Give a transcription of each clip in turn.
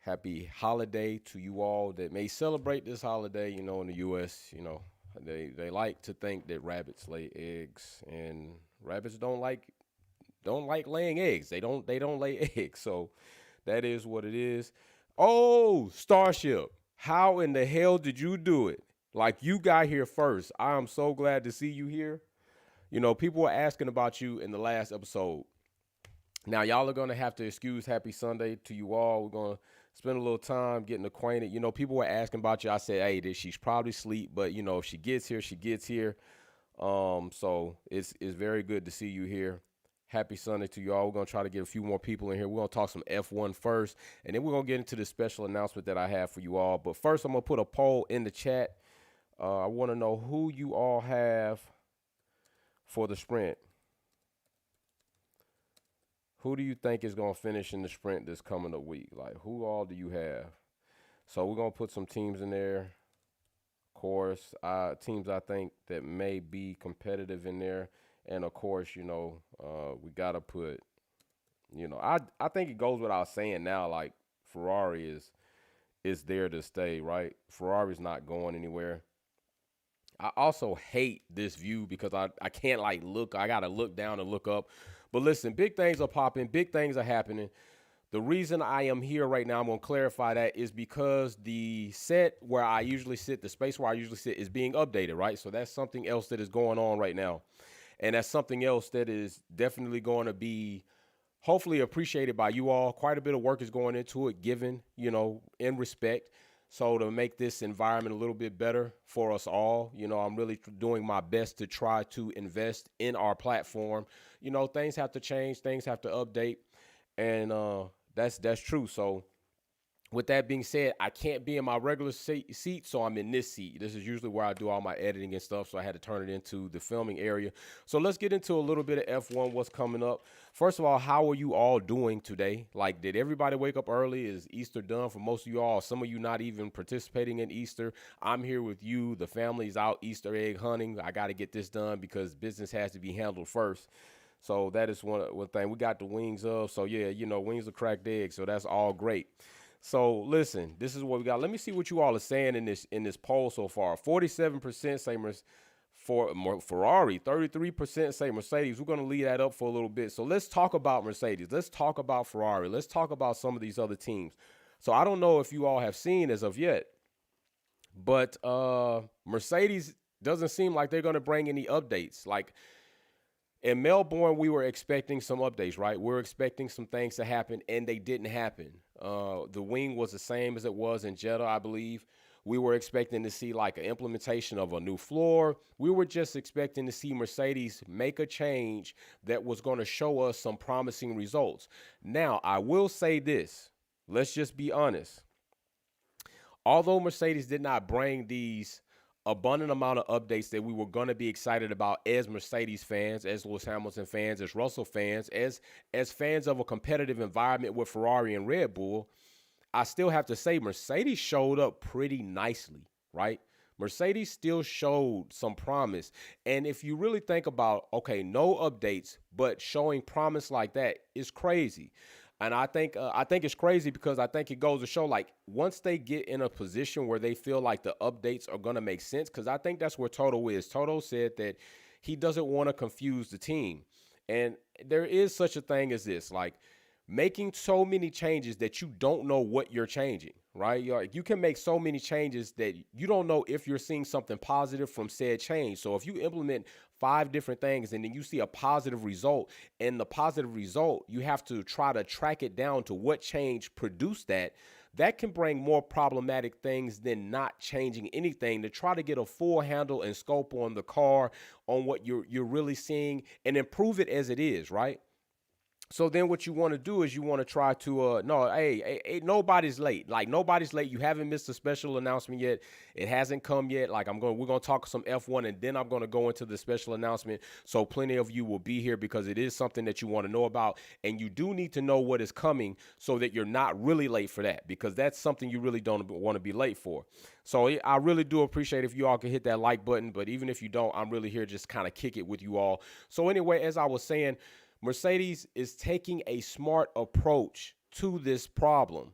Happy holiday to you all that may celebrate this holiday. In the U.S., they like to think that rabbits lay eggs, and rabbits don't like laying eggs. They don't lay eggs. So that is what it is. Oh, Starship, how in the hell did you do it? Like, you got here first. I am so glad to see you here. People were asking about you in the last episode. Now, y'all are gonna have to excuse Happy Sunday to you all. We're gonna spend a little time getting acquainted. People were asking about you. I said, hey, she's probably asleep, but if she gets here, she gets here. So it's very good to see you here. Happy Sunday to you all. We're gonna try to get a few more people in here. We're gonna talk some F1 first, and then we're gonna get into the special announcement that I have for you all. But first, I'm gonna put a poll in the chat. I want to know who you all have for the sprint. Who do you think is going to finish in the sprint this coming up week? Like, who all do you have? So we're going to put some teams in there. Of course, teams I think that may be competitive in there. And, of course, we got to put, I think it goes without saying now, like, Ferrari is there to stay, right? Ferrari's not going anywhere. I also hate this view because I can't, like, look. I got to look down and look up. But listen, big things are popping. Big things are happening. The reason I am here right now, I'm going to clarify that, is because the set where I usually sit, the space where I usually sit, is being updated, right? So that's something else that is going on right now. And that's something else that is definitely going to be hopefully appreciated by you all. Quite a bit of work is going into it, given, in respect. So to make this environment a little bit better for us all, I'm really doing my best to try to invest in our platform. Things have to change, things have to update, and that's true. So with that being said, I can't be in my regular seat, so I'm in this seat. This is usually where I do all my editing and stuff, so I had to turn it into the filming area. So let's get into a little bit of F1, what's coming up. First of all, how are you all doing today? Like, did everybody wake up early? Is Easter done for most of you all? Some of you not even participating in Easter. I'm here with you. The family's out Easter egg hunting. I got to get this done because business has to be handled first. So that is one thing. We got the wings of, so yeah, wings of cracked eggs, so that's all great. So listen, this is what we got. Let me see what you all are saying in this poll so far. 47% say Ferrari, 33% say Mercedes. We're going to leave that up for a little bit. So let's talk about Mercedes. Let's talk about Ferrari. Let's talk about some of these other teams. So I don't know if you all have seen as of yet, but Mercedes doesn't seem like they're going to bring any updates. Like, in Melbourne, we were expecting some updates, right? We were expecting some things to happen, and they didn't happen. The wing was the same as it was in Jeddah, I believe. We were expecting to see like an implementation of a new floor. We were just expecting to see Mercedes make a change that was going to show us some promising results. Now, I will say this. Let's just be honest. Although Mercedes did not bring these abundant amount of updates that we were going to be excited about as Mercedes fans, as Lewis Hamilton fans, as Russell fans, as fans of a competitive environment with Ferrari and Red Bull, I still have to say Mercedes showed up pretty nicely, right? Mercedes still showed some promise. And if you really think about, okay, no updates, but showing promise like that is crazy. And I think it's crazy because I think it goes to show, like, once they get in a position where they feel like the updates are going to make sense, because I think that's where Toto is. Toto said that he doesn't want to confuse the team. And there is such a thing as this, like, making so many changes that you don't know what you're changing, right? You can make so many changes that you don't know if you're seeing something positive from said change. So if you implement 5 different things and then you see a positive result, and the positive result, you have to try to track it down to what change produced that. That can bring more problematic things than not changing anything, to try to get a full handle and scope on the car, on what you're really seeing, and improve it as it is, right? So then what you want to do is you want to try to, no, hey, nobody's late. Like, nobody's late. You haven't missed a special announcement yet. It hasn't come yet. Like, we're going to talk some F1, and then I'm going to go into the special announcement. So plenty of you will be here because it is something that you want to know about. And you do need to know what is coming so that you're not really late for that, because that's something you really don't want to be late for. So I really do appreciate if you all can hit that like button. But even if you don't, I'm really here just kind of kick it with you all. So anyway, as I was saying, Mercedes is taking a smart approach to this problem.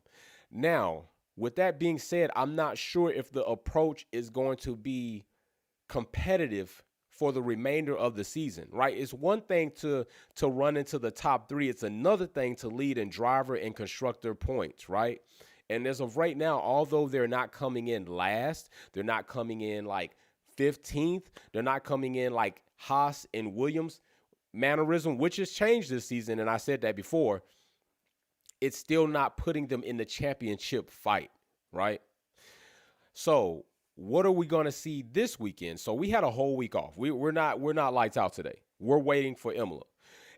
Now, with that being said, I'm not sure if the approach is going to be competitive for the remainder of the season, right? It's one thing to run into the top three. It's another thing to lead in driver and constructor points, right? And as of right now, although they're not coming in last, they're not coming in like 15th, they're not coming in like Haas and Williams mannerism, which has changed this season. And I said that before, it's still not putting them in the championship fight, right? So what are we going to see this weekend? So we had a whole week off. We're not lights out today. We're waiting for IMOLA.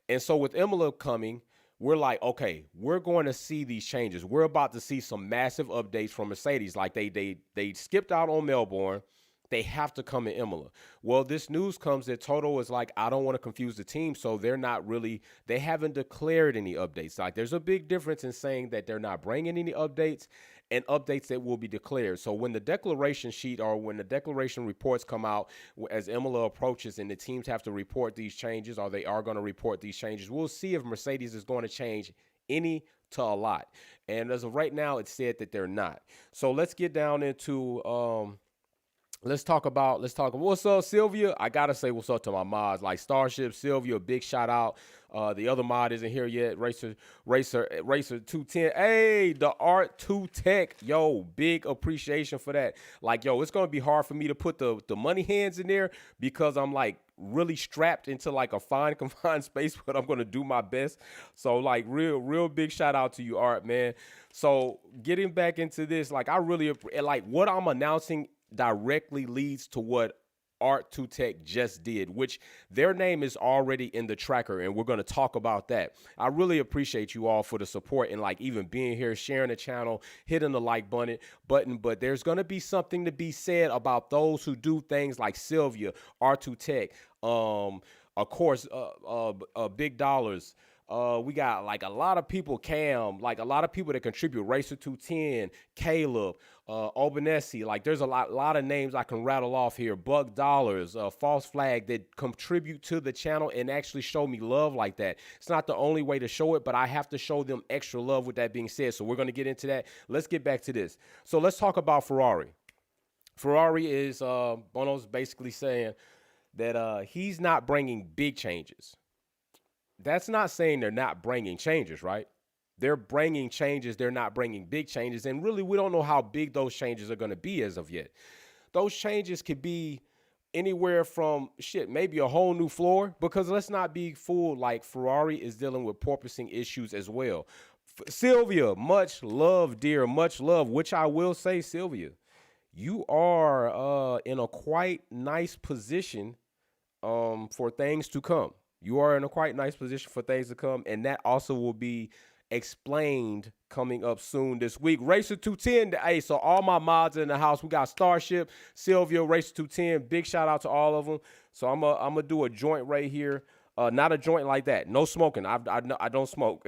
And so with IMOLA coming, we're like, okay, we're going to see these changes. We're about to see some massive updates from Mercedes. Like they skipped out on Melbourne. They have to come in IMOLA. Well, this news comes that Toto is like, I don't want to confuse the team, so they haven't declared any updates. Like, there's a big difference in saying that they're not bringing any updates and updates that will be declared. So when the declaration sheet or when the declaration reports come out as IMOLA approaches and the teams have to report these changes, or they are going to report these changes, we'll see if Mercedes is going to change any to a lot. And as of right now, it's said that they're not. So let's get down into Let's talk. What's up, Sylvia? I gotta say what's up to my mods, like Starship, Sylvia. Big shout out. The other mod isn't here yet. Racer 210. Hey, the Art 2 Tech. Yo, big appreciation for that. Like, yo, it's gonna be hard for me to put the money hands in there because I'm like really strapped into like a fine confined space, but I'm gonna do my best. So like real big shout out to you, Art, man. So getting back into this, like I really like what I'm announcing directly leads to what Art2 Tech just did, which their name is already in the tracker, and we're going to talk about that. I really appreciate you all for the support and like even being here, sharing the channel, hitting the like button, but there's going to be something to be said about those who do things like Sylvia, Art2 Tech, of course, Big Dollars. We got like a lot of people, Cam, like a lot of people that contribute, Racer 210, Caleb, Obanesi. Like there's a lot of names I can rattle off here. Buck Dollars, False Flag, that contribute to the channel and actually show me love like that. It's not the only way to show it, but I have to show them extra love with that being said. So we're going to get into that. Let's get back to this. So let's talk about Ferrari. Ferrari is, Bono's basically saying that he's not bringing big changes. That's not saying they're not bringing changes, right? They're bringing changes. They're not bringing big changes. And really, we don't know how big those changes are going to be as of yet. Those changes could be anywhere from maybe a whole new floor, because let's not be fooled. Like Ferrari is dealing with porpoising issues as well. Sylvia, much love, dear, much love, which I will say, Sylvia, you are in a quite nice position for things to come. You are in a quite nice position for things to come, and that also will be explained coming up soon this week. Racer 210, hey, so all my mods in the house, we got Starship, Sylvia, Racer 210, big shout out to all of them. So I'm gonna do a joint right here. Not a joint like that. No smoking. I don't smoke.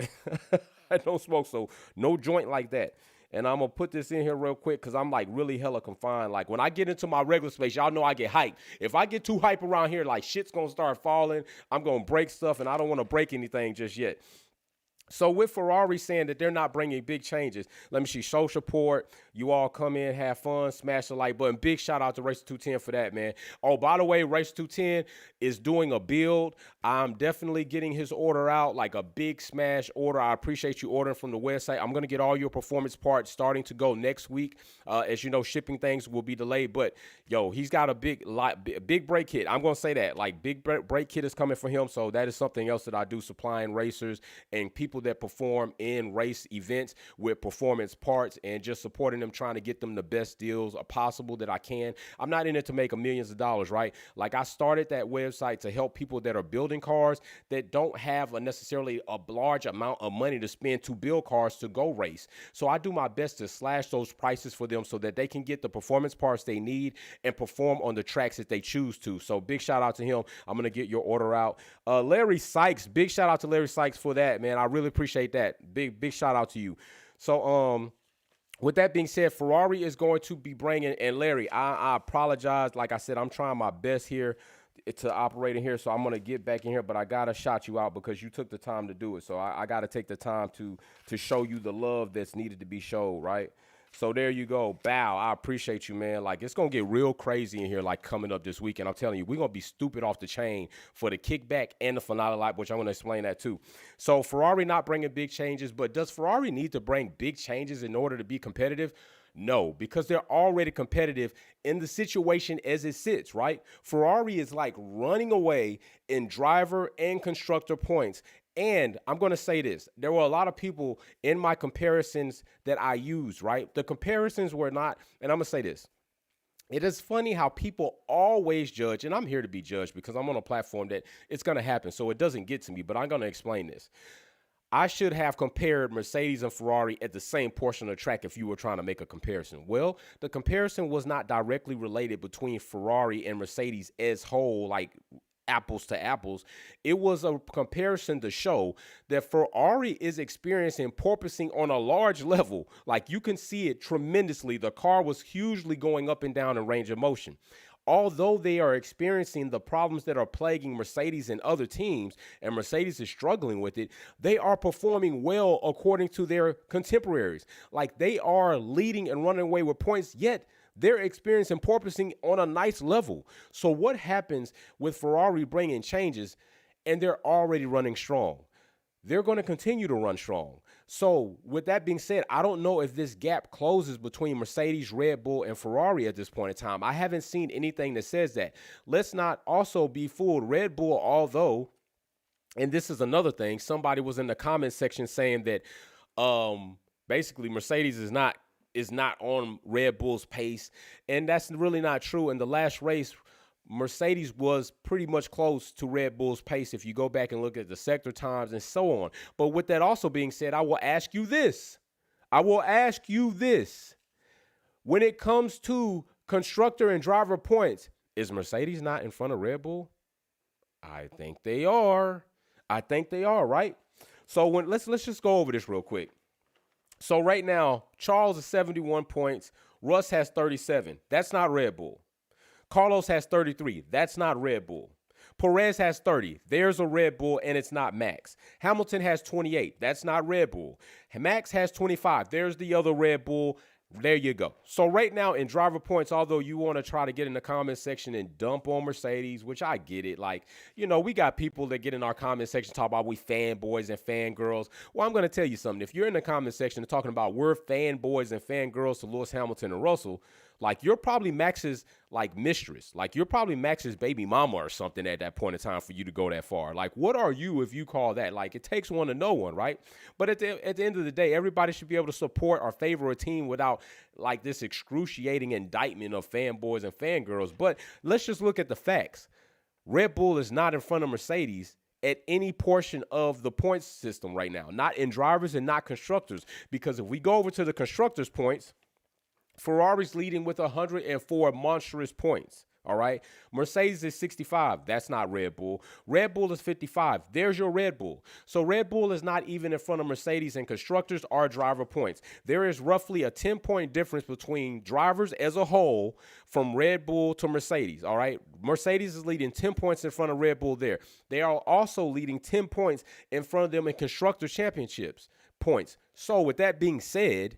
I don't smoke, so no joint like that. And I'm going to put this in here real quick because I'm like really hella confined. Like when I get into my regular space, y'all know I get hyped. If I get too hype around here, like shit's going to start falling. I'm going to break stuff, and I don't want to break anything just yet. So with Ferrari saying that they're not bringing big changes, let me see, show support. You all come in, have fun, smash the like button. Big shout out to Racer 210 for that, man. Oh, by the way, Racer 210 is doing a build. I'm definitely getting his order out, like a big smash order. I appreciate you ordering from the website. I'm going to get all your performance parts starting to go next week. As you know, shipping things will be delayed, but yo, he's got a big brake kit. I'm going to say that, like big brake kit is coming for him. So that is something else that I do, supplying racers and people that perform in race events with performance parts and just supporting them, trying to get them the best deals possible that I can. I'm not in it to make millions of dollars, right? Like I started that website to help people that are building cars that don't have necessarily a large amount of money to spend to build cars to go race. So I do my best to slash those prices for them so that they can get the performance parts they need and perform on the tracks that they choose to. So big shout out to him. I'm going to get your order out. Larry Sykes, big shout out to Larry Sykes for that, man. I really appreciate that. Big shout out to you. So with that being said, Ferrari is going to be bringing, and Larry, I apologize. Like I said, I'm trying my best here to operate in here, so I'm gonna get back in here, but I gotta shout you out because you took the time to do it. So I gotta take the time to show you the love that's needed to be showed, right? So there you go. Bow. I appreciate you, man. Like, it's gonna get real crazy in here, like coming up this weekend. I'm telling you, we're gonna be stupid off the chain for the kickback and the finale lap, which I'm gonna explain that too. So Ferrari not bringing big changes, but does Ferrari need to bring big changes in order to be competitive? No, because they're already competitive in the situation as it sits, right? Ferrari is like running away in driver and constructor points. And I'm going to say this. There were a lot of people in my comparisons that I used, right? The comparisons were not, and I'm going to say this. It is funny how people always judge, and I'm here to be judged because I'm on a platform that it's going to happen, so it doesn't get to me, but I'm going to explain this. I should have compared Mercedes and Ferrari at the same portion of the track if you were trying to make a comparison. Well, the comparison was not directly related between Ferrari and Mercedes as whole, like apples to apples. It was a comparison to show that Ferrari is experiencing porpoising on a large level. Like, you can see it tremendously. The car was hugely going up and down in range of motion. Although they are experiencing the problems that are plaguing Mercedes and other teams, and Mercedes is struggling with it, they are performing well according to their contemporaries. Like, they are leading and running away with points, yet they're experiencing porpoising on a nice level. So what happens with Ferrari bringing changes and they're already running strong? They're going to continue to run strong. So with that being said, I don't know if this gap closes between Mercedes, Red Bull, and Ferrari at this point in time. I haven't seen anything that says that. Let's not also be fooled. Red Bull, although, and this is another thing, somebody was in the comment section saying that basically Mercedes is not on Red Bull's pace, and that's really not true. In the last race, Mercedes was pretty much close to Red Bull's pace if you go back and look at the sector times and so on. But with that also being said, I will ask you this. When it comes to constructor and driver points, is Mercedes not in front of Red Bull? I think they are. Right? So let's just go over this real quick. So right now, Charles is 71 points. Russ has 37. That's not Red Bull. Carlos has 33. That's not Red Bull. Perez has 30. There's a Red Bull, and it's not Max. Hamilton has 28. That's not Red Bull. Max has 25. There's the other Red Bull. There you go. So right now in driver points, although you want to try to get in the comment section and dump on Mercedes, which I get it. Like, we got people that get in our comment section talk about we fanboys and fangirls. Well, I'm going to tell you something. If you're in the comment section and talking about we're fanboys and fangirls to Lewis Hamilton and Russell, like, you're probably Max's, like, mistress. Like, you're probably Max's baby mama or something at that point in time for you to go that far. Like, what are you if you call that? Like, it takes one to know one, right? But at the end of the day, everybody should be able to support or favor a team without, like, this excruciating indictment of fanboys and fangirls. But let's just look at the facts. Red Bull is not in front of Mercedes at any portion of the points system right now. Not in drivers and not constructors. Because if we go over to the constructors' points, Ferrari's leading with 104 monstrous points. All right. Mercedes is 65. That's not Red Bull. Red Bull is 55. There's your Red Bull. So Red Bull is not even in front of Mercedes in constructors or driver points. There is roughly a 10-point difference between drivers as a whole from Red Bull to Mercedes. All right. Mercedes is leading 10 points in front of Red Bull there. They are also leading 10 points in front of them in constructor championships points. So with that being said,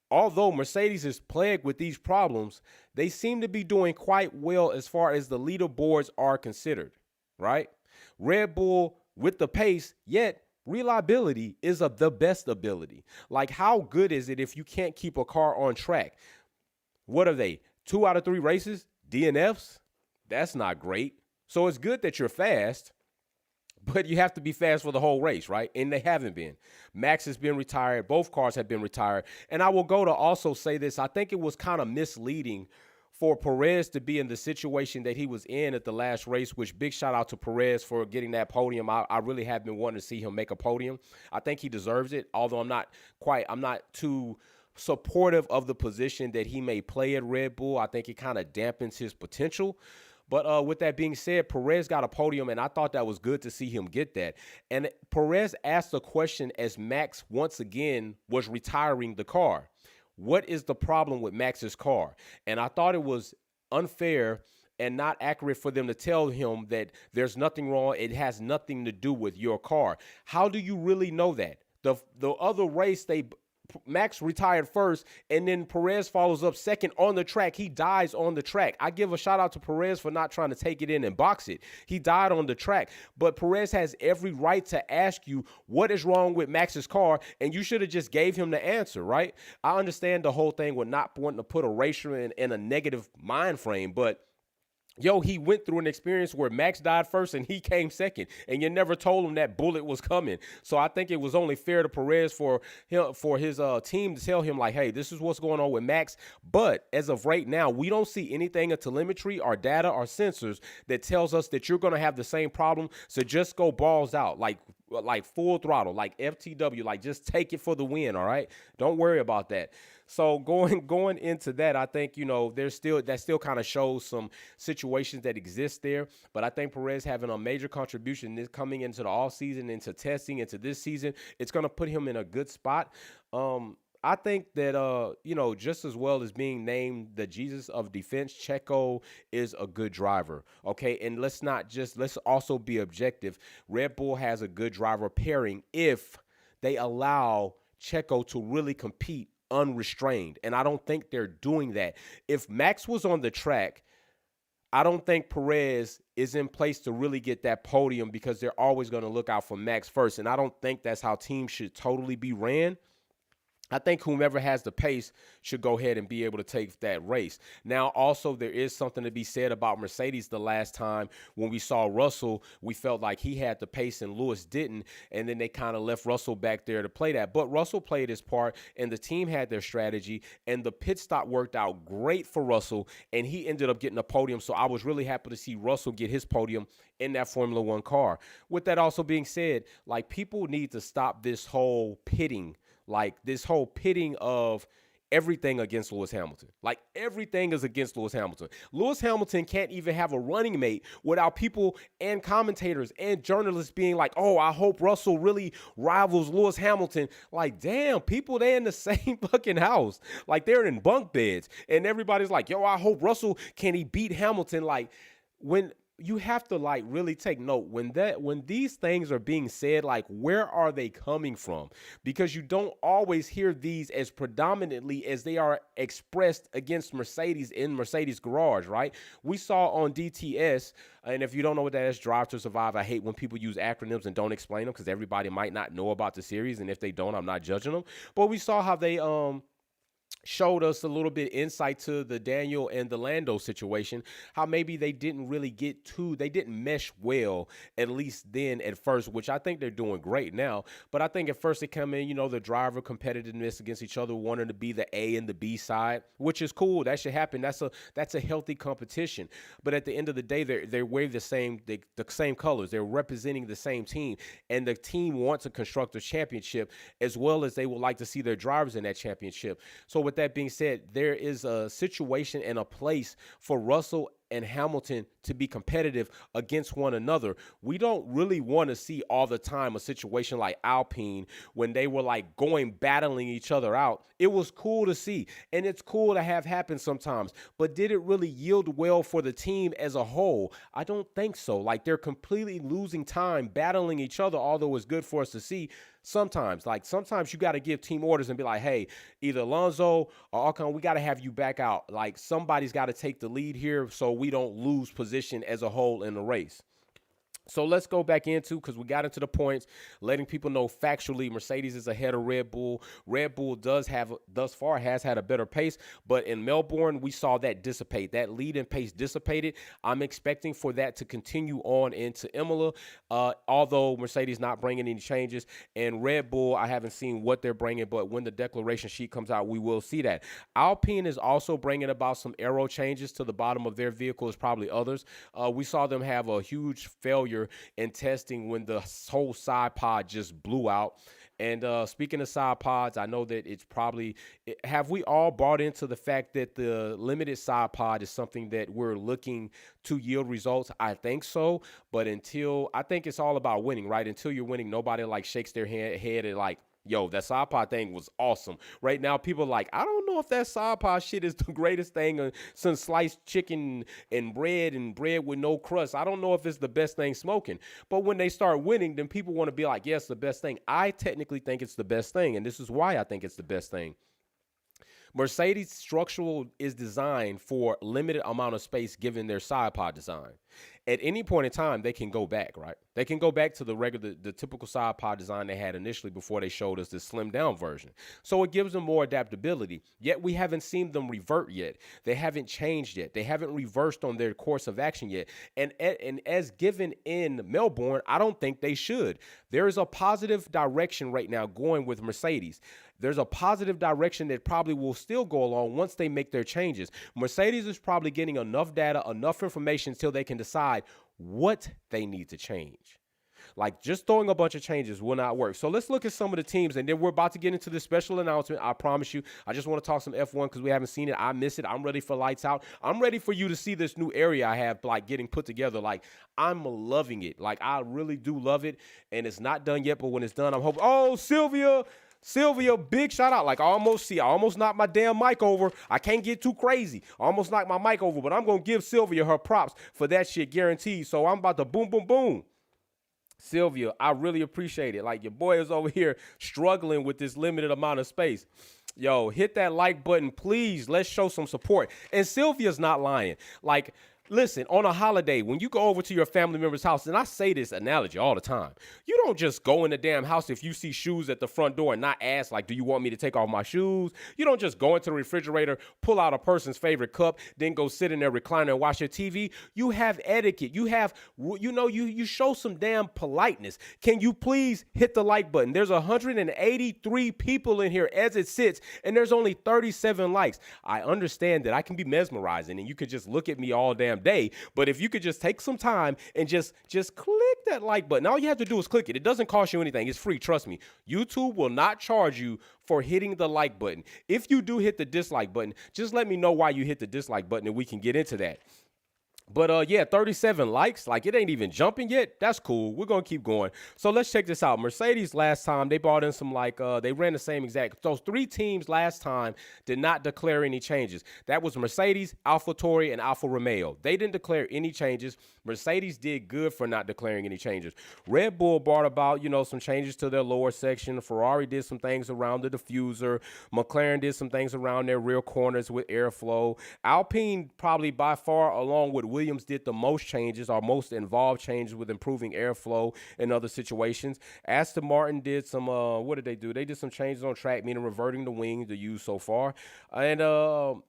although Mercedes is plagued with these problems, they seem to be doing quite well as far as the leaderboards are considered, right? Red Bull with the pace, yet reliability is of the best ability. Like, how good is it if you can't keep a car on track? What are they? 2 out of 3 races? DNFs? That's not great. So it's good that you're fast, but you have to be fast for the whole race, right? And they haven't been. Max has been retired. Both cars have been retired. And I will go to also say this. I think it was kind of misleading for Perez to be in the situation that he was in at the last race, which big shout out to Perez for getting that podium. I really have been wanting to see him make a podium. I think he deserves it, although I'm not too supportive of the position that he may play at Red Bull. I think it kind of dampens his potential. But with that being said, Perez got a podium, and I thought that was good to see him get that. And Perez asked a question as Max once again was retiring the car. What is the problem with Max's car? And I thought it was unfair and not accurate for them to tell him that there's nothing wrong. It has nothing to do with your car. How do you really know that? The other race, Max retired first, and then Perez follows up second on the track. He dies on the track. I give a shout out to Perez for not trying to take it in and box it. He died on the track. But Perez has every right to ask you what is wrong with Max's car, and you should have just gave him the answer, right? I understand the whole thing with not wanting to put a racer in a negative mind frame, but yo, he went through an experience where Max died first and he came second, and you never told him that bullet was coming. So I think it was only fair to Perez for his team to tell him, like, hey, this is what's going on with Max. But as of right now, we don't see anything in telemetry or data or sensors that tells us that you're going to have the same problem. So just go balls out, like full throttle, like FTW, like just take it for the win. All right, don't worry about that. So going into that, I think, there's still kind of shows some situations that exist there. But I think Perez having a major contribution this coming into the off season, into testing, into this season, it's going to put him in a good spot. I think that, just as well as being named the Jesus of defense, Checo is a good driver. Okay. And let's also be objective. Red Bull has a good driver pairing if they allow Checo to really compete unrestrained. And I don't think they're doing that. If Max was on the track, I don't think Perez is in place to really get that podium, because they're always going to look out for Max first. And I don't think that's how teams should totally be ran. I think whomever has the pace should go ahead and be able to take that race. Now, also, there is something to be said about Mercedes. The last time when we saw Russell, we felt like he had the pace and Lewis didn't, and then they kind of left Russell back there to play that. But Russell played his part, and the team had their strategy, and the pit stop worked out great for Russell, and he ended up getting a podium. So I was really happy to see Russell get his podium in that Formula One car. With that also being said, like, people need to stop this whole pitting. Like, this whole pitting of everything against Lewis Hamilton. Like, everything is against Lewis Hamilton. Lewis Hamilton can't even have a running mate without people and commentators and journalists being like, oh, I hope Russell really rivals Lewis Hamilton. Like, damn, people, they're in the same fucking house. Like, they're in bunk beds. And everybody's like, yo, I hope Russell, can he beat Hamilton? Like, when you have to, like, really take note when these things are being said, like, where are they coming from? Because you don't always hear these as predominantly as they are expressed against Mercedes in Mercedes garage, right? We saw on DTS, and if you don't know what that is, Drive to Survive. I hate when people use acronyms and don't explain them, because everybody might not know about the series, and if they don't, I'm not judging them. But we saw how they showed us a little bit insight to the Daniel and the Lando situation, how maybe they didn't mesh well, at least then at first, which I think they're doing great now. But I think at first they come in, the driver competitiveness against each other, wanting to be the A and the B side, which is cool. That should happen. That's a healthy competition. But at the end of the day, they wear the same colors. They're representing the same team, and the team wants a constructors championship, as well as they would like to see their drivers in that championship. So with that being said, there is a situation and a place for Russell and Hamilton to be competitive against one another. We don't really want to see all the time a situation like Alpine when they were like battling each other out. It was cool to see, and it's cool to have happen sometimes, but did it really yield well for the team as a whole? I don't think so. Like, they're completely losing time battling each other, although it's good for us to see. Sometimes you got to give team orders and be like, hey, either Alonso or Ocon, we got to have you back out. Like, somebody's got to take the lead here so we don't lose position as a whole in the race. So let's go back because we got into the points, letting people know factually Mercedes is ahead of Red Bull. Red Bull thus far has had a better pace, but in Melbourne, we saw that dissipate. That lead and pace dissipated. I'm expecting for that to continue on into Imola, although Mercedes not bringing any changes. And Red Bull, I haven't seen what they're bringing, but when the declaration sheet comes out, we will see that. Alpine is also bringing about some aero changes to the bottom of their vehicles, probably others. We saw them have a huge failure in testing when the whole side pod just blew out. And speaking of side pods, I know that it's probably, have we all bought into the fact that the limited side pod is something that we're looking to yield results? I think so. But I think it's all about winning, right? Until you're winning, nobody like shakes their head and like, Yo, that side pod thing was awesome. Right now, people are like, I don't know if that side pod shit is the greatest thing since sliced chicken and bread with no crust. I don't know if it's the best thing smoking. But when they start winning, then people want to be like, yes, the best thing. I technically think it's the best thing, and this is why I think it's the best thing. Mercedes structural is designed for limited amount of space given their side pod design. At any point in time, they can go back, right? They can go back to the typical side pod design they had initially before they showed us this slimmed down version. So it gives them more adaptability, yet we haven't seen them revert yet. They haven't changed yet. They haven't reversed on their course of action yet. And as given in Melbourne, I don't think they should. There is a positive direction right now going with Mercedes. There's a positive direction that probably will still go along once they make their changes. Mercedes is probably getting enough data, enough information until they can decide what they need to change. Like, just throwing a bunch of changes will not work. So let's look at some of the teams, and then we're about to get into this special announcement. I promise you. I just want to talk some F1 because we haven't seen it. I miss it. I'm ready for lights out. I'm ready for you to see this new area I have, like, getting put together. Like, I'm loving it. Like, I really do love it, and it's not done yet, but when it's done, I'm hoping. Oh, Sylvia, big shout out. Like, I almost knocked my damn mic over. I can't get too crazy. I almost knocked my mic over, but I'm going to give Sylvia her props for that shit guaranteed. So I'm about to boom, boom, boom. Sylvia, I really appreciate it. Like, your boy is over here struggling with this limited amount of space. Yo, hit that like button, please. Let's show some support. And Sylvia's not lying. Like, listen, on a holiday, when you go over to your family member's house, and I say this analogy all the time, you don't just go in the damn house if you see shoes at the front door and not ask, like, do you want me to take off my shoes? You don't just go into the refrigerator, pull out a person's favorite cup, then go sit in their recliner and watch your TV. You have etiquette. You show some damn politeness. Can you please hit the like button? There's 183 people in here as it sits, and there's only 37 likes. I understand that I can be mesmerizing, and you could just look at me all damn day, but if you could just take some time and just click that like button. All you have to do is click it. It doesn't cost you anything. It's free. Trust me. YouTube will not charge you for hitting the like button. If you do hit the dislike button, just let me know why you hit the dislike button and we can get into that. But yeah, 37 likes, like it ain't even jumping yet. That's cool. We're going to keep going. So let's check this out. Mercedes last time, they brought in some they ran the same exact. Those three teams last time did not declare any changes. That was Mercedes, AlphaTauri, and Alfa Romeo. They didn't declare any changes. Mercedes did good for not declaring any changes. Red Bull brought about, some changes to their lower section. Ferrari did some things around the diffuser. McLaren did some things around their rear corners with airflow. Alpine probably by far, along with Williams, did the most changes or most involved changes with improving airflow in other situations. Aston Martin did some, what did they do? They did some changes on track, meaning reverting the wing to use so far. And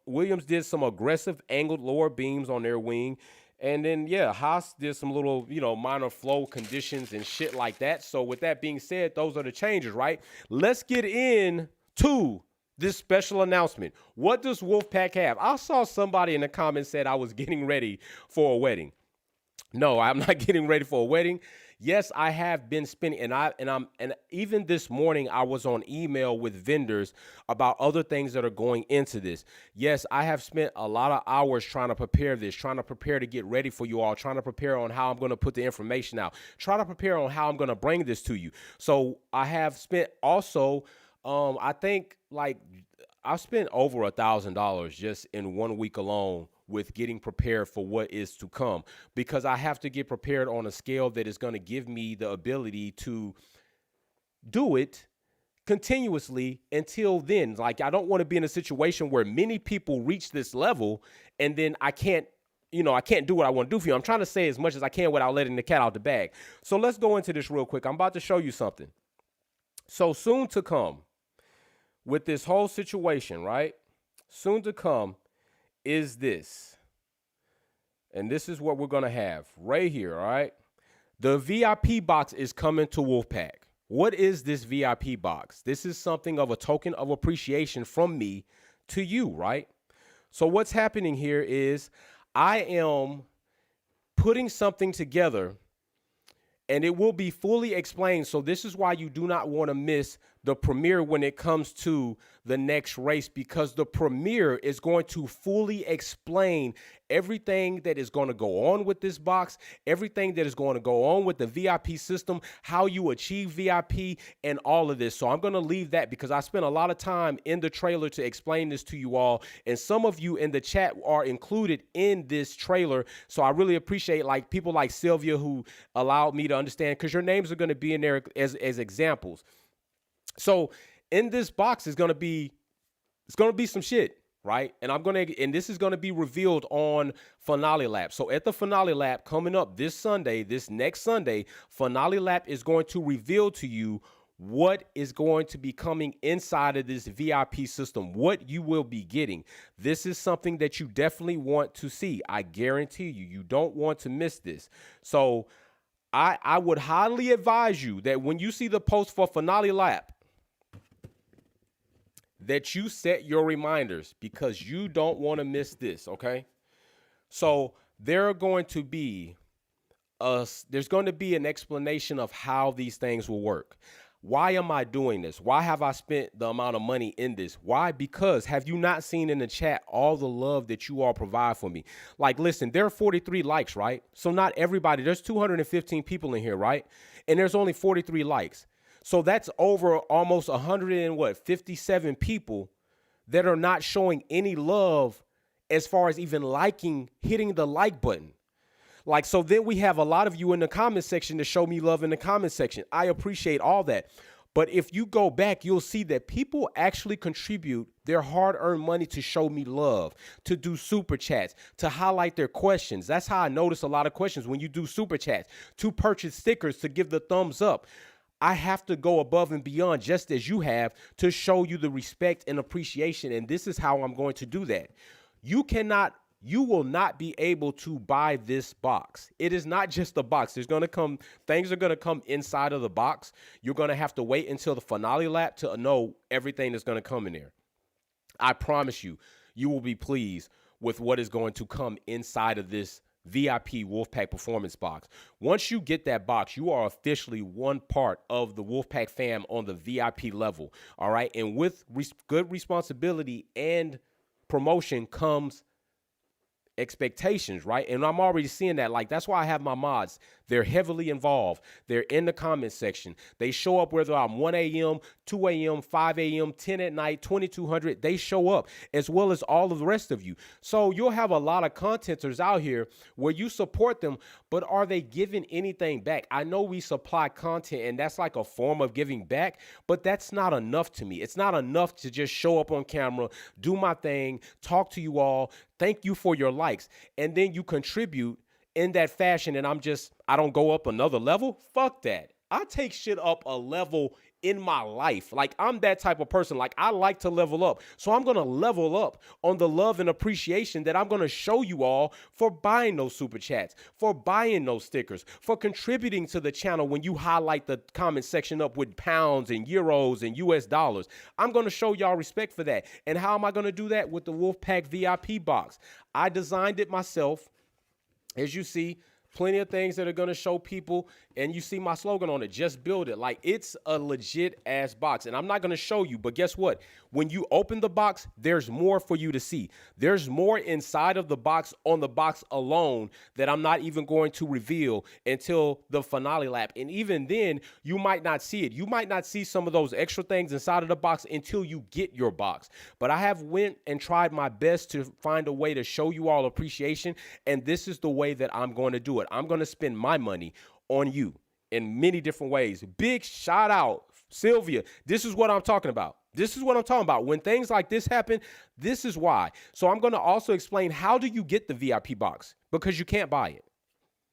Williams did some aggressive angled lower beams on their wing. And then, yeah, Haas did some little, minor flow conditions and shit like that. So with that being said, those are the changes, right? Let's get into this special announcement. What does Wolfpack have? I saw somebody in the comments said I was getting ready for a wedding. No, I'm not getting ready for a wedding. Yes, I have been spending, and even this morning I was on email with vendors about other things that are going into this. Yes, I have spent a lot of hours trying to prepare this, trying to prepare to get ready for you all, trying to prepare on how I'm going to put the information out, trying to prepare on how I'm going to bring this to you. So I have spent also, I think I've spent over $1,000 just in 1 week alone with getting prepared for what is to come, because I have to get prepared on a scale that is going to give me the ability to do it continuously until then. Like, I don't want to be in a situation where many people reach this level and then I can't do what I want to do for you. I'm trying to say as much as I can without letting the cat out the bag. So let's go into this real quick. I'm about to show you something. So soon to come with this whole situation, right? Soon to come is this. And this is what we're going to have right here, all right? The VIP box is coming to Wolfpack. What is this VIP box? This is something of a token of appreciation from me to you, right? So what's happening here is I am putting something together, and it will be fully explained. So this is why you do not want to miss the premiere when it comes to the next race, because the premiere is going to fully explain everything that is going to go on with this box, everything that is going to go on with the VIP system, how you achieve VIP, and all of this. So I'm going to leave that because I spent a lot of time in the trailer to explain this to you all, and some of you in the chat are included in this trailer. So I really appreciate like people like Sylvia who allowed me to understand, because your names are going to be in there as examples. So in this box is going to be, it's going to be some shit, right? And this is going to be revealed on Finale Lap. So at the Finale Lap coming up this Sunday, this next Sunday, Finale Lap is going to reveal to you what is going to be coming inside of this VIP system, what you will be getting. This is something that you definitely want to see. I guarantee you, you don't want to miss this. So I would highly advise you that when you see the post for Finale Lap, that you set your reminders, because you don't want to miss this, okay? So there's going to be an explanation of how these things will work. Why am I doing this? Why have I spent the amount of money in this? Why? Because have you not seen in the chat all the love that you all provide for me? Like, listen, there are 43 likes, right? So not everybody, there's 215 people in here, right? And there's only 43 likes. So that's over almost 157 people that are not showing any love as far as even hitting the like button. Like, so then we have a lot of you in the comment section to show me love in the comment section. I appreciate all that. But if you go back, you'll see that people actually contribute their hard-earned money to show me love, to do super chats, to highlight their questions. That's how I notice a lot of questions when you do super chats, to purchase stickers, to give the thumbs up. I have to go above and beyond, just as you have, to show you the respect and appreciation. And this is how I'm going to do that. You will not be able to buy this box. It is not just a box. Things are going to come inside of the box. You're going to have to wait until the Finale Lap to know everything that's going to come in there. I promise you, you will be pleased with what is going to come inside of this VIP Wolfpack Performance box. Once you get that box, you are officially one part of the Wolfpack fam on the VIP level. All right. And with good responsibility and promotion comes expectations, right? And I'm already seeing that. Like, that's why I have my mods. They're heavily involved. They're in the comment section. They show up whether I'm 1 a.m., 2 a.m., 5 a.m., 10 at night, 2200. They show up, as well as all of the rest of you. So you'll have a lot of contenters out here where you support them, but are they giving anything back? I know we supply content, and that's like a form of giving back, but that's not enough to me. It's not enough to just show up on camera, do my thing, talk to you all, thank you for your likes, and then you contribute in that fashion, and I don't go up another level. Fuck that. I take shit up a level in my life. Like, I'm that type of person. Like, I like to level up. So I'm going to level up on the love and appreciation that I'm going to show you all for buying those super chats, for buying those stickers, for contributing to the channel when you highlight the comment section up with pounds and euros and US dollars. I'm going to show y'all respect for that. And how am I going to do that? With the Wolfpack VIP box. I designed it myself. As you see, plenty of things that are going to show people, and you see my slogan on it, just build it. Like, it's a legit ass box, and I'm not going to show you, but guess what? When you open the box, there's more for you to see. There's more inside of the box on the box alone that I'm not even going to reveal until the Finale Lap. And even then, you might not see it. You might not see some of those extra things inside of the box until you get your box. But I have went and tried my best to find a way to show you all appreciation, and this is the way that I'm going to do it. I'm going to spend my money on you in many different ways. Big shout out, Sylvia. This is what I'm talking about. This is what I'm talking about. When things like this happen, this is why. So I'm going to also explain, how do you get the VIP box? Because you can't buy it.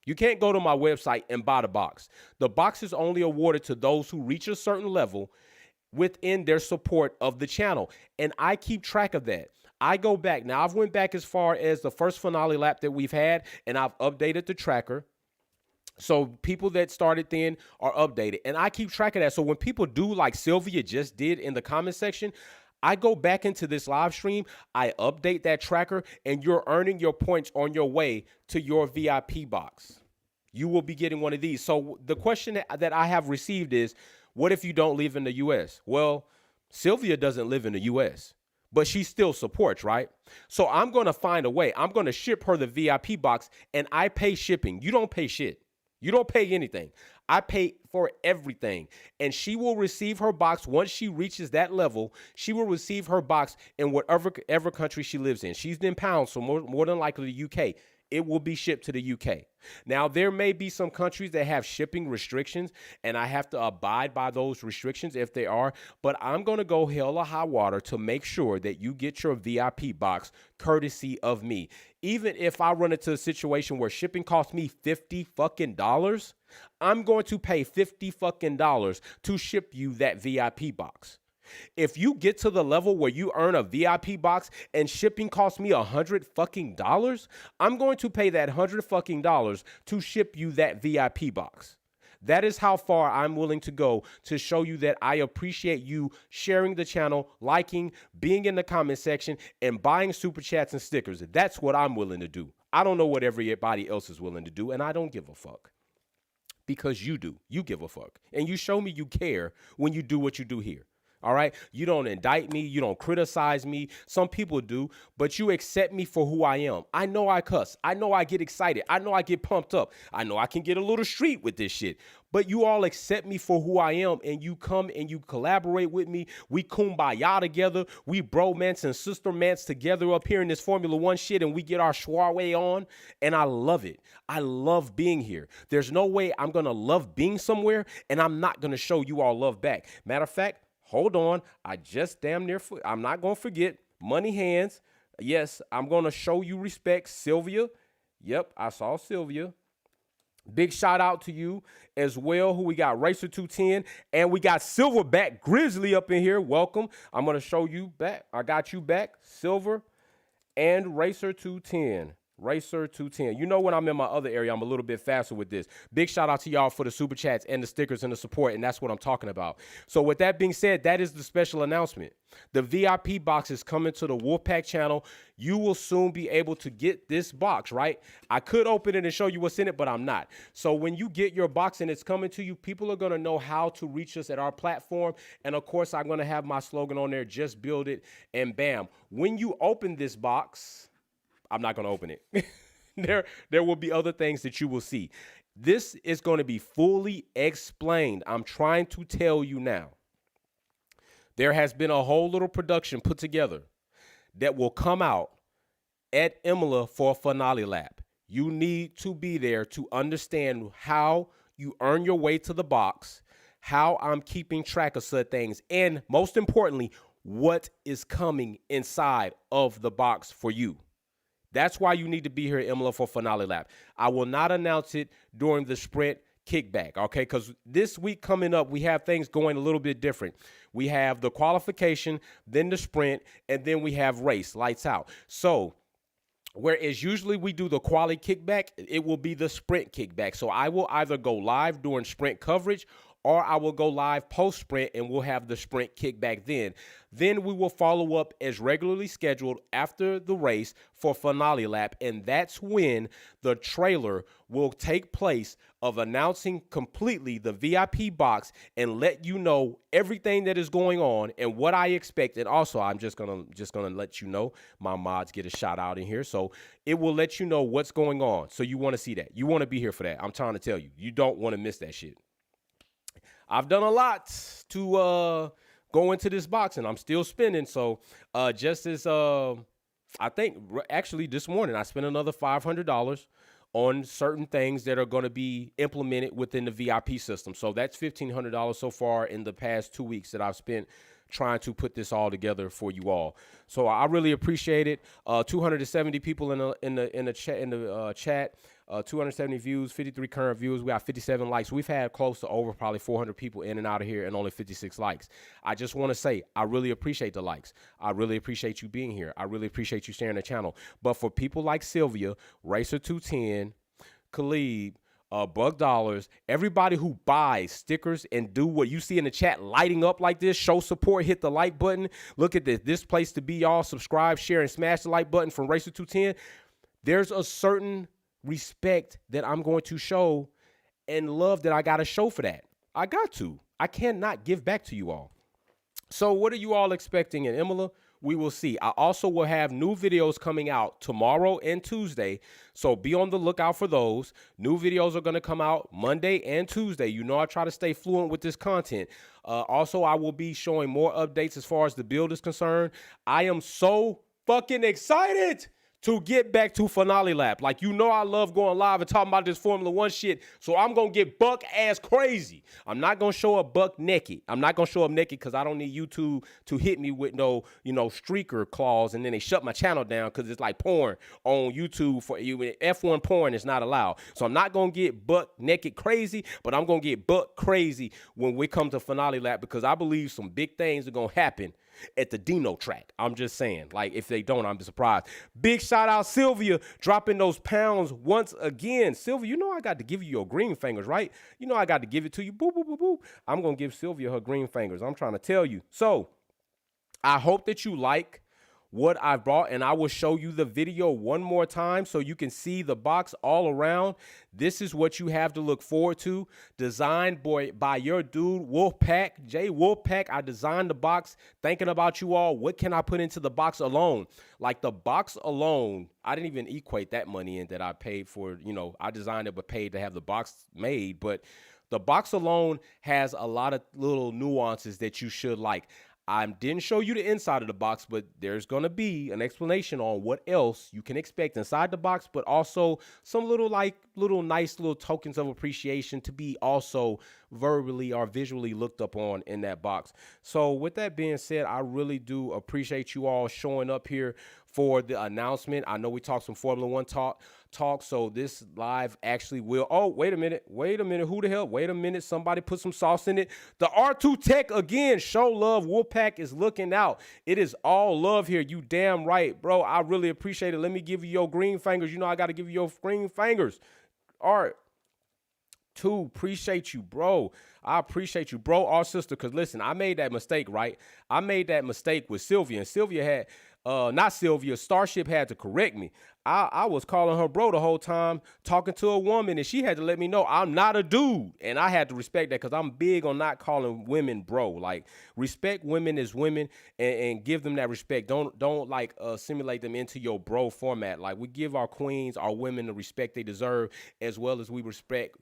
You can't go to my website and buy the box. The box is only awarded to those who reach a certain level within their support of the channel. And I keep track of that. I go back. Now, I've went back as far as the first Finale Lap that we've had, and I've updated the tracker. So people that started then are updated, and I keep track of that. So when people do like Sylvia just did in the comment section, I go back into this live stream, I update that tracker, and you're earning your points on your way to your VIP box. You will be getting one of these. So the question that I have received is, What if you don't live in the U.S.? Well, Sylvia doesn't live in the U.S., but she still supports, right? So I'm going to find a way. I'm going to ship her the VIP box, and I pay shipping. You don't pay shit. You don't pay anything. I pay for everything. And she will receive her box once she reaches that level. She will receive her box in whatever country she lives in. She's in pounds, so more than likely the UK. It will be shipped to the UK. Now, there may be some countries that have shipping restrictions, and I have to abide by those restrictions if they are, but I'm going to go hell or high water to make sure that you get your VIP box courtesy of me. Even if I run into a situation where shipping costs me $50 fucking dollars, I'm going to pay $50 fucking dollars to ship you that VIP box. If you get to the level where you earn a VIP box and shipping costs me $100 fucking dollars, I'm going to pay that $100 fucking dollars to ship you that VIP box. That is how far I'm willing to go to show you that I appreciate you sharing the channel, liking, being in the comment section, and buying super chats and stickers. That's what I'm willing to do. I don't know what everybody else is willing to do, and I don't give a fuck. Because you do. You give a fuck. And you show me you care when you do what you do here. All right. You don't indict me. You don't criticize me. Some people do, but you accept me for who I am. I know I cuss. I know I get excited. I know I get pumped up. I know I can get a little street with this shit, but you all accept me for who I am. And you come and you collaborate with me. We kumbaya together. We bromance and sistermance together up here in this Formula One shit. And we get our soiree on. And I love it. I love being here. There's no way I'm going to love being somewhere and I'm not going to show you all love back. Matter of fact, hold on. I just damn near, I'm not going to forget. Money hands. Yes, I'm going to show you respect. Sylvia. Yep, I saw Sylvia. Big shout out to you as well, who we got Racer 210. And we got Silverback Grizzly up in here. Welcome. I'm going to show you back. I got you back. Silver and Racer 210. Racer 210. You know, when I'm in my other area, I'm a little bit faster with this. Big shout out to y'all for the super chats and the stickers and the support, and that's what I'm talking about. So with that being said, that is the special announcement. The VIP box is coming to the Wolfpack channel. You will soon be able to get this box, right? I could open it and show you what's in it, but I'm not. So when you get your box and it's coming to you, people are going to know how to reach us at our platform. And of course, I'm going to have my slogan on there, just build it, and bam. When you open this box, I'm not going to open it. There will be other things that you will see. This is going to be fully explained. I'm trying to tell you now. There has been a whole little production put together that will come out at IMOLA for a finale lap. You need to be there to understand how you earn your way to the box, how I'm keeping track of certain things, and most importantly, what is coming inside of the box for you. That's why you need to be here at IMOLA for finale lap. I will not announce it during the sprint kickback, okay? Because this week coming up, we have things going a little bit different. We have the qualification, then the sprint, and then we have race, lights out. So whereas usually we do the quali kickback, it will be the sprint kickback. So I will either go live during sprint coverage or I will go live post-sprint and we'll have the sprint kickback then. Then we will follow up as regularly scheduled after the race for finale lap, and that's when the trailer will take place of announcing completely the VIP box and let you know everything that is going on and what I expect. And also, I'm just gonna let you know, my mods get a shout out in here, so it will let you know what's going on. So you want to see that. You want to be here for that. I'm trying to tell you. You don't want to miss that shit. I've done a lot to go into this box, and I'm still spending. So just as I think actually this morning I spent another $500 on certain things that are going to be implemented within the VIP system. So that's $1,500 so far in the past 2 weeks that I've spent trying to put this all together for you all. So I really appreciate it. 270 people in the chat. 270 views, 53 current views. We got 57 likes. We've had close to over probably 400 people in and out of here and only 56 likes. I just want to say I really appreciate the likes. I really appreciate you being here. I really appreciate you sharing the channel. But for people like Sylvia, Racer 210, Khalid, Bug Dollars, everybody who buys stickers and do what you see in the chat, lighting up like this, show support, hit the like button. Look at this place to be, y'all. Subscribe, share, and smash the like button from Racer 210. There's a certain respect that I'm going to show and love that I got to show for that. I got to. I cannot give back to you all. So what are you all expecting in IMOLA? We will see. I also will have new videos coming out tomorrow and Tuesday. So be on the lookout for those. New videos are going to come out Monday and Tuesday. You know I try to stay fluent with this content. Also, I will be showing more updates as far as the build is concerned. I am so fucking excited to get back to Finale Lap. Like, you know I love going live and talking about this Formula 1 shit, so I'm going to get buck ass crazy. I'm not going to show up buck naked. I'm not going to show up naked because I don't need YouTube to hit me with no, streaker clause, and then they shut my channel down because it's like porn on YouTube. For you, F1 porn is not allowed. So I'm not going to get buck naked crazy, but I'm going to get buck crazy when we come to Finale Lap because I believe some big things are going to happen at the Dino track. I'm just saying, like, if they don't, I'm surprised. Big shout out Sylvia dropping those pounds once again. Sylvia, you know I got to give you your green fingers, right? You know I got to give it to you. Boop, boop, boop, boop. I'm going to give Sylvia her green fingers. I'm trying to tell you. So I hope that you like what I brought, and I will show you the video one more time so you can see the box all around. This is what you have to look forward to. Designed by your dude, Wolfpack, Jay Wolfpack. I designed the box thinking about you all. What can I put into the box alone? Like the box alone, I didn't even equate that money in that I paid for, I designed it but paid to have the box made. But the box alone has a lot of little nuances that you should like. I didn't show you the inside of the box, but there's going to be an explanation on what else you can expect inside the box, but also some little nice little tokens of appreciation to be also verbally or visually looked up on in that box. So with that being said, I really do appreciate you all showing up here for the announcement. I know we talked some Formula 1 talk, so this live actually will. Oh, wait a minute. Who the hell? Wait a minute. Somebody put some sauce in it. The R2 Tech again. Show love. Wolfpack is looking out. It is all love here. You damn right, bro. I really appreciate it. Let me give you your green fingers. You know I got to give you your green fingers. All right. Two, appreciate you, bro. I appreciate you, bro. Our sister, because listen, I made that mistake, right? I made that mistake with Sylvia, and Sylvia had, not Sylvia, Starship had to correct me. I was calling her bro the whole time, talking to a woman, and she had to let me know I'm not a dude. And I had to respect that because I'm big on not calling women bro. Like, respect women as women and give them that respect. Don't like simulate them into your bro format. Like, we give our queens, our women the respect they deserve, as well as we respect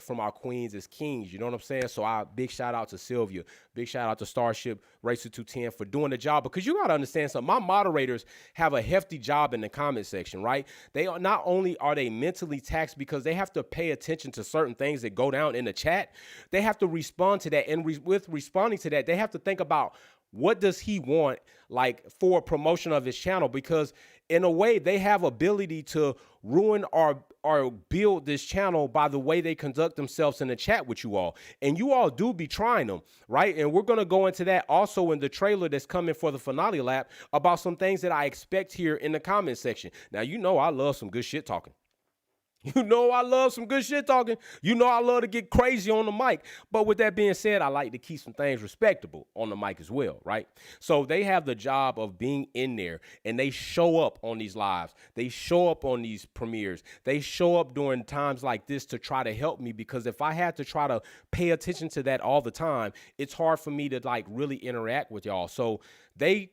from our queens as kings. You know what I'm saying? So big shout out to Sylvia. Big shout out to Starship Racer 210 for doing the job, because you got to understand something. My moderators have a hefty job in the comment section, right? They are not only are they mentally taxed because they have to pay attention to certain things that go down in the chat, they have to respond to that. And with responding to that, they have to think about what does he want, like, for promotion of his channel, because in a way they have ability to ruin or build this channel by the way they conduct themselves in the chat with you all. And you all do be trying them, right? And we're going to go into that also in the trailer that's coming for the Finale Lap about some things that I expect here in the comment section. Now, you know I love some good shit talking. You know I love some good shit talking. You know I love to get crazy on the mic. But with that being said, I like to keep some things respectable on the mic as well, right? So they have the job of being in there, and they show up on these lives. They show up on these premieres. They show up during times like this to try to help me, because if I had to try to pay attention to that all the time, it's hard for me to like really interact with y'all. So they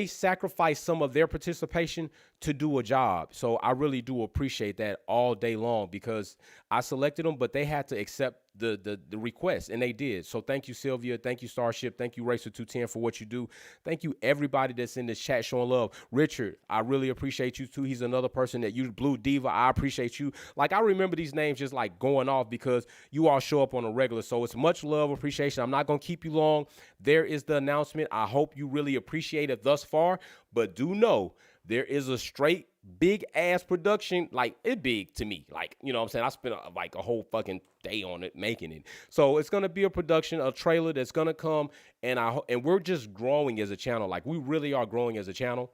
sacrifice some of their participation to do a job. So I really do appreciate that all day long, because I selected them, but they had to accept the request, and they did. So thank you, Sylvia. Thank you, Starship. Thank you, Racer 210, for what you do. Thank you, everybody that's in this chat showing love. Richard, I really appreciate you too. He's another person that you, Blue Diva. I appreciate you. Like, I remember these names just like going off because you all show up on a regular. So it's much love, appreciation. I'm not going to keep you long. There is the announcement. I hope you really appreciate it thus far, but do know there is a straight big ass production. Like, it big to me. Like, you know what I'm saying? I spent a whole fucking day on it, making it. So it's going to be a production, a trailer that's going to come. And we're just growing as a channel. Like, we really are growing as a channel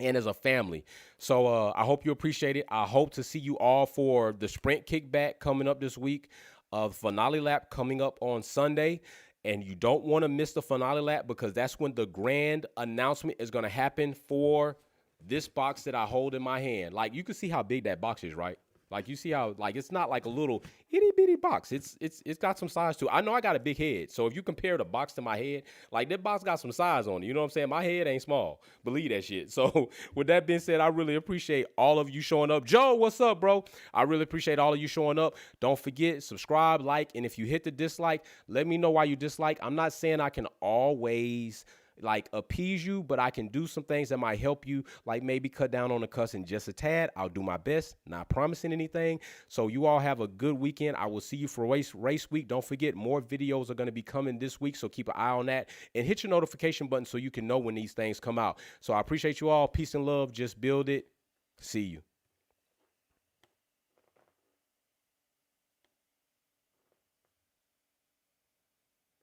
and as a family. So I hope you appreciate it. I hope to see you all for the sprint kickback coming up this week. Finale Lap coming up on Sunday. And you don't want to miss the Finale Lap, because that's when the grand announcement is going to happen for this box that I hold in my hand. Like, you can see how big that box is, right? Like you see how like it's not like a little itty bitty box. It's got some size to it. I know I got a big head, so if you compare the box to my head, like that box got some size on it. You know what I'm saying? My head ain't small. Believe that shit. So with that being said, I really appreciate all of you showing up. Joe, what's up, bro? I really appreciate all of you showing up. Don't forget, subscribe, like, and if you hit the dislike, let me know why you dislike. I'm not saying I can always like appease you, but I can do some things that might help you, like maybe cut down on the cussing just a tad. I'll do my best, not promising anything. So you all have a good weekend. I will see you for race week. Don't forget, more videos are going to be coming this week, so keep an eye on that and hit your notification button so you can know when these things come out. So I appreciate you all. Peace and love. Just build it. See you.